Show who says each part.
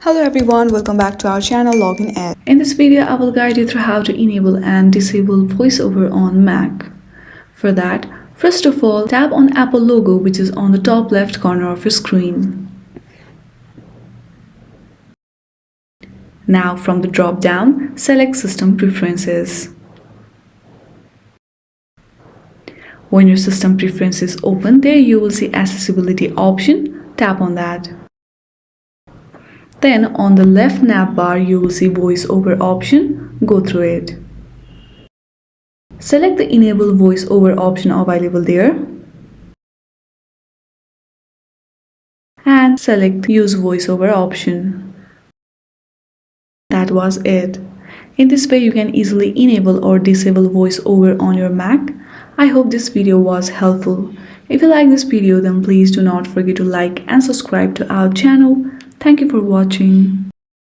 Speaker 1: Hello everyone, welcome back to our channel Login Ed.
Speaker 2: In this video, I will guide you through how to enable and disable VoiceOver on Mac. For that, first of all, tap on Apple logo which is on the top left corner of your screen. Now from the drop-down, select System Preferences. When your System Preferences open, there you will see Accessibility option. Tap on that. Then on the left nav bar, you will see VoiceOver option. Go through it. Select the Enable VoiceOver option available there. And select Use VoiceOver option. That was it. In this way, you can easily enable or disable VoiceOver on your Mac. I hope this video was helpful. If you like this video, then please do not forget to like and subscribe to our channel. Thank you for watching.